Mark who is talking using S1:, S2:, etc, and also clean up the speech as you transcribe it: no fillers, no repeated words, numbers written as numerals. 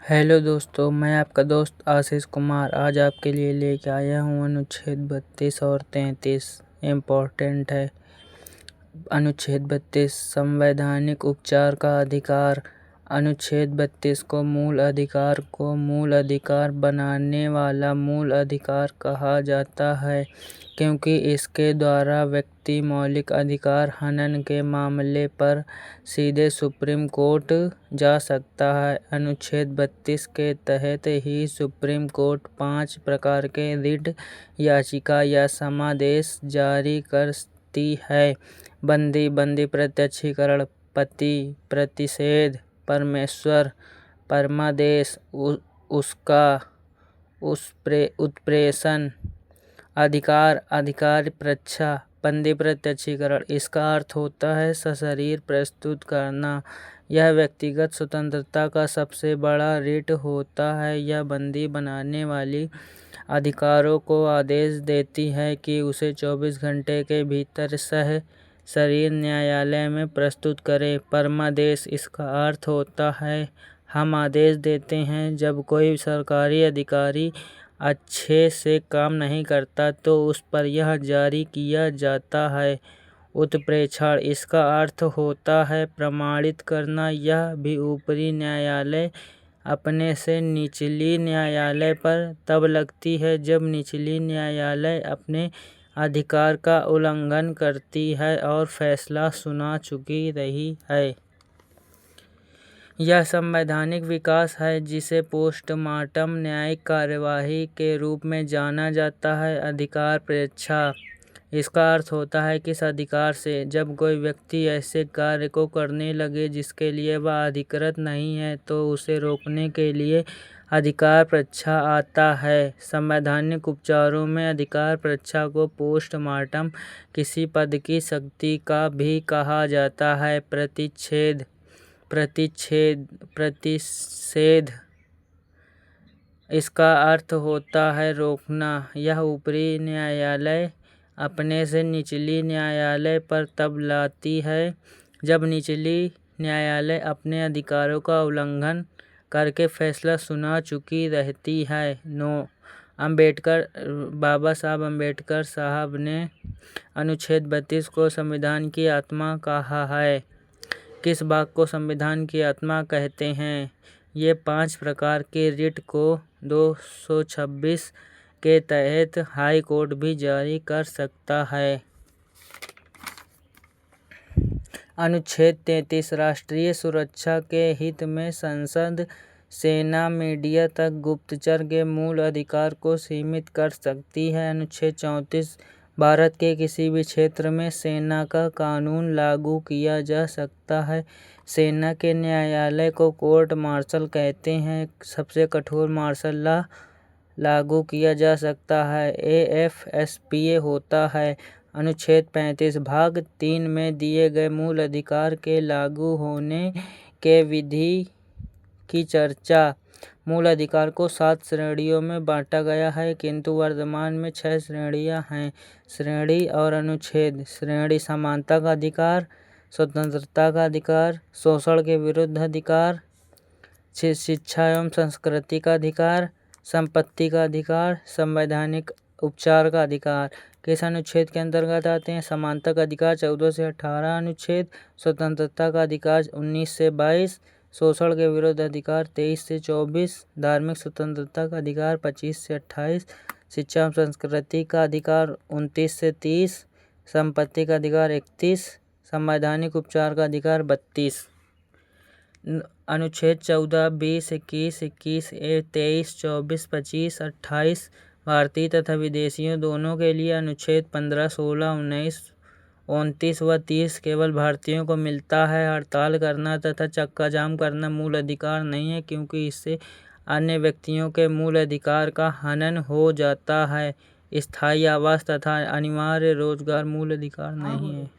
S1: Hello दोस्तों, मैं आपका दोस्त आशीष कुमार आज आपके लिए लेके आया हूँ अनुच्छेद 32 और 33 इम्पोर्टेंट है। अनुच्छेद 32 संवैधानिक उपचार का अधिकार। अनुच्छेद 32 को मूल अधिकार बनाने वाला मूल अधिकार कहा जाता है क्योंकि इसके द्वारा व्यक्ति मौलिक अधिकार हनन के मामले पर सीधे सुप्रीम कोर्ट जा सकता है। अनुच्छेद 32 के तहत ही सुप्रीम कोर्ट 5 प्रकार के रिट याचिका या समादेश जारी करती है। बंदी प्रत्यक्षीकरण, पति प्रतिषेध, परमेश्वर, परमादेश, उत्प्रेषण, अधिकार परीक्षा। बंदी प्रत्यक्षीकरण, इसका अर्थ होता है सशरीर प्रस्तुत करना। यह व्यक्तिगत स्वतंत्रता का सबसे बड़ा रिट होता है। यह बंदी बनाने वाली अधिकारों को आदेश देती है कि उसे 24 घंटे के भीतर शरीर न्यायालय में प्रस्तुत करे। परमादेश, इसका अर्थ होता है हम आदेश देते हैं जब कोई सरकारी अधिकारी अच्छे से काम नहीं करता तो उस पर यह जारी किया जाता है। उत्प्रेक्षण, इसका अर्थ होता है प्रमाणित करना। यह भी ऊपरी न्यायालय अपने से निचली न्यायालय पर तब लगती है जब निचली न्यायालय अपने अधिकार का उल्लंघन करती है और फैसला सुना चुकी रही है। यह संवैधानिक विकास है जिसे पोस्टमार्टम न्यायिक कार्यवाही के रूप में जाना जाता है। अधिकार परीक्षा, इसका अर्थ होता है किस अधिकार से जब कोई व्यक्ति ऐसे कार्य को करने लगे जिसके लिए वह अधिकृत नहीं है तो उसे रोकने के लिए अधिकार परीक्षा आता है। संवैधानिक उपचारों में अधिकार परीक्षा को पोस्टमार्टम किसी पद की शक्ति का भी कहा जाता है। प्रतिषेध, इसका अर्थ होता है रोकना। यह ऊपरी न्यायालय अपने से निचली न्यायालय पर तब लाती है जब निचली न्यायालय अपने अधिकारों का उल्लंघन करके फैसला सुना चुकी रहती है। बाबा साहब अम्बेडकर साहब ने अनुच्छेद 32 को संविधान की आत्मा कहा है। किस भाग को संविधान की आत्मा कहते हैं? ये 5 प्रकार के रिट को 226 के तहत हाई कोर्ट भी जारी कर सकता है। अनुच्छेद 33 राष्ट्रीय सुरक्षा के हित में संसद, सेना, मीडिया तक गुप्तचर के मूल अधिकार को सीमित कर सकती है। अनुच्छेद 34 भारत के किसी भी क्षेत्र में सेना का कानून लागू किया जा सकता है। सेना के न्यायालय को कोर्ट मार्शल कहते हैं। सबसे कठोर मार्शल लॉ लागू किया जा सकता है। AFSPA होता है। अनुच्छेद 35 भाग 3 में दिए गए मूल अधिकार के लागू होने के विधि की चर्चा। मूल अधिकार को 7 श्रेणियों में बांटा गया है किंतु वर्तमान में 6 श्रेणियां हैं। श्रेणी और अनुच्छेद। श्रेणी: समानता का अधिकार, स्वतंत्रता का अधिकार, शोषण के विरुद्ध अधिकार, शिक्षा एवं संस्कृति का अधिकार, संपत्ति का अधिकार, संवैधानिक उपचार का अधिकार। किस अनुच्छेद के अंतर्गत आते हैं? समानता का अधिकार 14 से 18 अनुच्छेद, स्वतंत्रता का अधिकार 19 से 22, शोषण के विरुद्ध अधिकार 23 से 24, धार्मिक स्वतंत्रता का अधिकार 25 से 28, शिक्षा एवं संस्कृति का अधिकार 29 से 30, संपत्ति का अधिकार 31, संवैधानिक उपचार का अधिकार 32। अनुच्छेद 14, 20, 21, 21A, 23, 24, 25, 28 भारतीय तथा विदेशियों दोनों के लिए। अनुच्छेद 15, 16, 19, 29 व 30 केवल भारतीयों को मिलता है। हड़ताल करना तथा चक्का जाम करना मूल अधिकार नहीं है क्योंकि इससे अन्य व्यक्तियों के मूल अधिकार का हनन हो जाता है। स्थायी आवास तथा अनिवार्य रोजगार मूल अधिकार नहीं है।